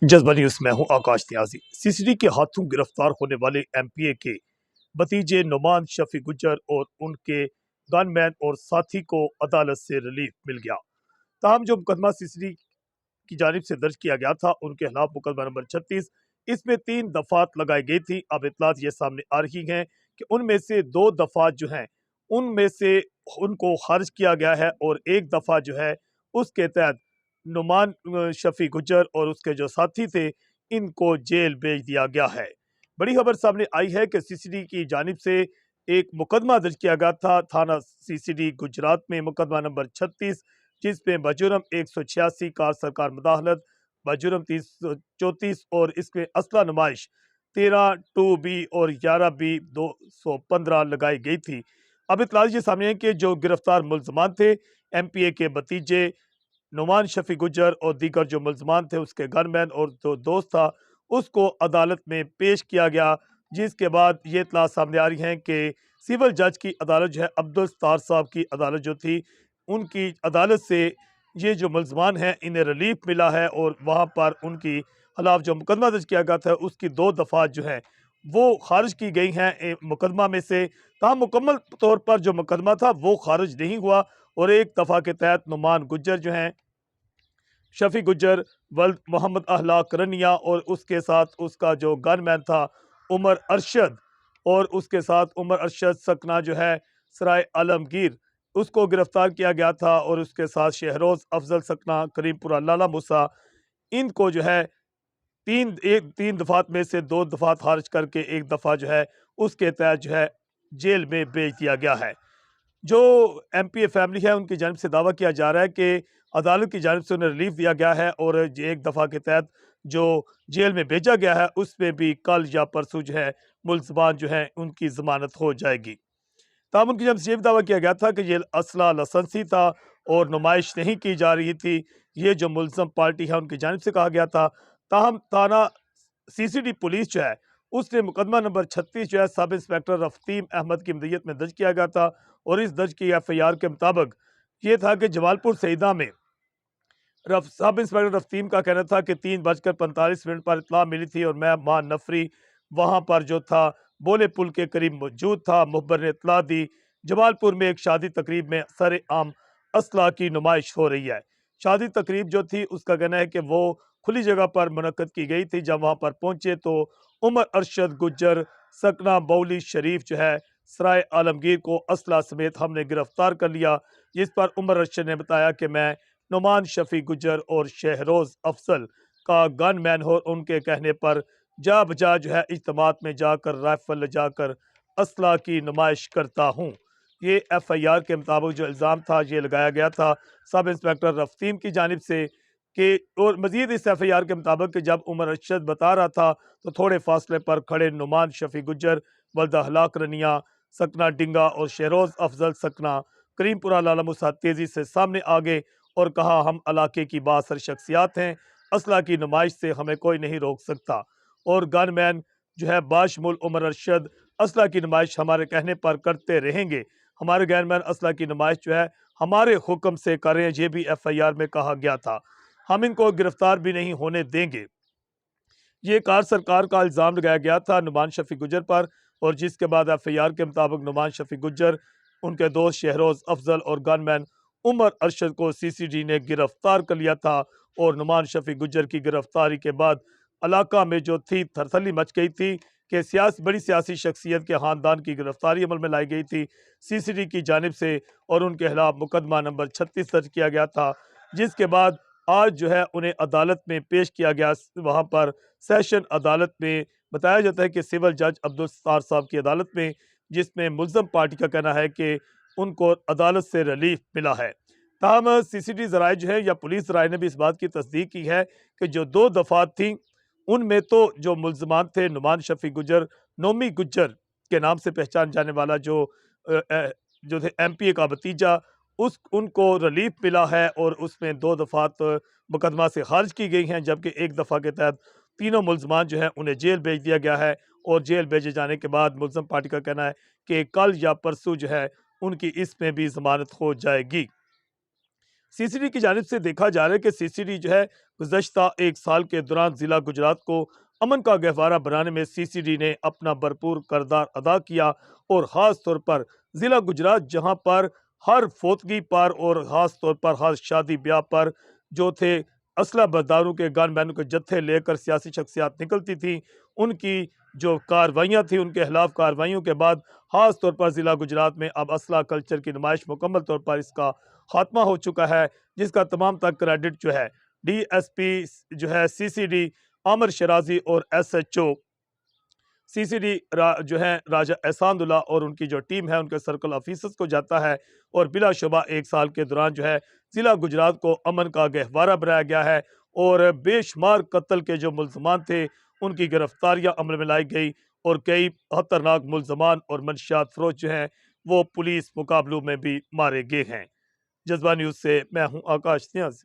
जज्बा न्यूज में हूं आकाश न्याजी। सीसीडी के हाथों गिरफ्तार होने वाले एमपीए के भतीजे नुमान शफी गुज्जर और उनके गनमैन और साथी को अदालत से रिलीफ मिल गया। ताहम जो मुकदमा सीसीडी की जानिब से दर्ज किया गया था उनके खिलाफ मुकदमा नंबर 36, इसमें 3 दफात लगाई गई थी। अब इतलात ये सामने आ रही हैं कि उनमें से 2 दफात जो हैं उनमें से उनको खारिज किया गया है और एक दफा जो है उसके तहत नुमान शफी गुज्जर और उसके जो साथी थे इनको जेल भेज दिया गया है। बड़ी खबर सामने आई है कि सीसीडी की जानिब से एक मुकदमा दर्ज किया गया था थाना सीसीडी गुजरात में, मुकदमा नंबर 36, जिसमें बजुर्म 186 कार सरकार मुदाखलत, बजुर्म 334 और इसमें असला नुमाइश 13(2)B और 11(B) 215 लगाई गई थी। अब इतला ये सामने है कि जो गिरफ्तार मुल्जमान थे एमपीए के भतीजे नुमान शफी गुज्जर और दीगर जो मुल्जमान थे उसके गनमैन और जो दोस्त था उसको अदालत में पेश किया गया, जिसके बाद ये इतला सामने आ रही है कि सिविल जज की अदालत जो है अब्दुल सत्तार साहब की अदालत जो थी उनकी अदालत से ये जो मुल्जमान हैं इन्हें रिलीफ मिला है और वहाँ पर उनकी खिलाफ जो मुकदमा दर्ज किया गया था उसकी 2 दफात जो हैं वो खारिज की गई हैं मुकदमा में से। तमाम मुकम्मल तौर पर जो मुकदमा था वो खारिज नहीं हुआ और एक दफ़ा के तहत नुमान गुज्जर जो हैं शफी गुज्जर वल्द मोहम्मद अहलाक रनिया और उसके साथ उसका जो गनमैन था उमर अरशद और उसके साथ उमर अरशद सकना जो है सराय आलमगीर उसको गिरफ्तार किया गया था और उसके साथ शहरोज अफजल सकना करीमपुरा लाला मूसा, इनको जो है तीन दफात में से 2 दफात खारिज करके एक दफ़ा जो है उसके तहत जो है जेल में भेज दिया गया है। जो एमपीए फैमिली है उनकी जानिब से दावा किया जा रहा है कि अदालत की जानिब से उन्हें रिलीफ दिया गया है और एक दफ़ा के तहत जो जेल में भेजा गया है उसमें भी कल या परसों जो है मुल्ज़मान जो है उनकी ज़मानत हो जाएगी। ताहम उनकी जानिब से ये भी दावा किया गया था कि ये असला लाइसेंसी था और नुमाइश नहीं की जा रही थी, ये जो मुल्ज़म पार्टी है उनकी जानिब से कहा गया था। ताहम थाना सीसीडी पुलिस जो है उसने मुकदमा नंबर 36 जो है सब इंस्पेक्टर रफ्तीम अहमद की मदीयत में दर्ज किया गया था और इस दर्ज की एफआईआर के मुताबिक ये था कि जमालपुर सईदा में सब इंस्पेक्टर रफ्तीम का कहना था कि 3:45 पर इत्तला मिली थी और मैं मां नफरी वहां पर जो था बोले पुल के करीब मौजूद था। मुखबर ने इत्तला दी जमालपुर में एक शादी तकरीब में सरे आम असला की नुमाइश हो रही है। शादी तकरीब जो थी उसका कहना है कि वो खुली जगह पर मुनक्कद की गई थी। जब वहां पर पहुंचे तो उमर अरशद गुज्जर सकना बौली शरीफ जो है सराय आलमगीर को असला समेत हमने गिरफ्तार कर लिया, जिस पर उमर अरशद ने बताया कि मैं नुमान शफी गुज्जर और शहरोज अफजल का गनमैन हो, उनके कहने पर जा बजा जो है इज्तिमात में जाकर राइफल ले जाकर असला की नुमाइश करता हूँ। ये एफआईआर के मुताबिक जो इल्ज़ाम था ये लगाया गया था सब इंस्पेक्टर रफ्तीम की जानिब से कि और मजीद इस एफआईआर के मुताबिक कि जब उमर अरशद बता रहा था तो थोड़े फासले पर खड़े नुमान शफी गुज्जर वल्द अहलाक रनिया सकना डिंगा और शहरोज अफजल सकना करीमपुरा लाला मूसा तेजी से सामने आ गए और कहा हम इलाके की बासर शख्सियात हैं, असला की नुमाइश से हमें कोई नहीं रोक सकता और गनमैन जो है बाशमुल उमर अरशद असला की नुमाइश हमारे कहने पर करते रहेंगे। हमारे गनमैन असला की नुमाइश जो है हमारे हुक्म से करें, ये भी एफआईआर में कहा गया था। हम इनको गिरफ्तार भी नहीं होने देंगे। ये कार सरकार का इल्ज़ाम लगाया गया था नुमान शफी गुज्जर पर और जिसके बाद एफआईआर के मुताबिक नुमान शफी गुज्जर, उनके दोस्त शहरोज अफजल और गनमैन उमर अरशद को सीसीडी ने गिरफ्तार कर लिया था और नुमान शफी गुज्जर की गिरफ्तारी के बाद इलाका में जो थी थरथली मच गई थी कि बड़ी सियासी शख्सियत के खानदान की गिरफ्तारी अमल में लाई गई थी सीसीडी की जानिब से और उनके खिलाफ मुकदमा नंबर 36 दर्ज किया गया था, जिसके बाद आज जो है उन्हें अदालत में पेश किया गया। वहां पर सेशन अदालत में बताया जाता है कि सिविल जज अब्दुल सत्तार साहब की अदालत में, जिसमें मुल्ज़म पार्टी का कहना है कि उनको अदालत से रिलीफ मिला है। ताहम सीसीडी ज़राए जो है या पुलिस ज़राए ने भी इस बात की तस्दीक की है कि जो 2 दफात थी उनमें तो जो मुल्ज़मान थे नुमान शफी गुज्जर नोमी गुज्जर के नाम से पहचान जाने वाला जो थे एमपीए का भतीजा उनको रिलीफ मिला है और उसमें 2 दफात मुकदमा से खारिज की गई हैं, जबकि एक दफ़ा के तहत तीनों मुल्ज़मान जो हैं उन्हें जेल भेज दिया गया है और जेल भेजे जाने के बाद मुल्ज़म पार्टी का कहना है कि कल या परसों जो है उनकी इसमें भी जमानत हो जाएगी। सीसीडी की जानिब से देखा जा रहा है कि सीसीडी जो है گزشتہ ایک سال کے دوران ضلع گجرات کو امن کا گہوارہ بنانے میں سی سی ڈی نے اپنا بھرپور کردار ادا کیا، اور خاص طور پر ضلع گجرات جہاں پر ہر فوتگی پر اور خاص طور پر ہر شادی بیاہ پر جو تھے اسلحہ برداروں کے گن مینوں کے جتھے لے کر سیاسی شخصیات نکلتی تھیں، ان کی جو کارروائیاں تھیں ان کے خلاف کارروائیوں کے بعد خاص طور پر ضلع گجرات میں اب اسلحہ کلچر کی نمائش مکمل طور پر اس کا خاتمہ ہو چکا ہے، جس کا تمام تک کریڈٹ جو ہے ڈی ایس پی جو ہے سی سی ڈی عامر شرازی اور ایس ایچ او سی سی ڈی جو ہے راجہ احسان اللہ اور ان کی جو ٹیم ہے ان کے سرکل آفیسرز کو جاتا ہے، اور بلا شبہ ایک سال کے دوران جو ہے ضلع گجرات کو امن کا گہوارہ بنایا گیا ہے، اور بے شمار قتل کے جو ملزمان تھے ان کی گرفتاریاں عمل میں لائی گئی، اور کئی خطرناک ملزمان اور منشیات فروش جو ہیں وہ پولیس مقابلوں میں بھی مارے گئے ہیں۔ جذبہ نیوز سے میں ہوں آکاش نیاز۔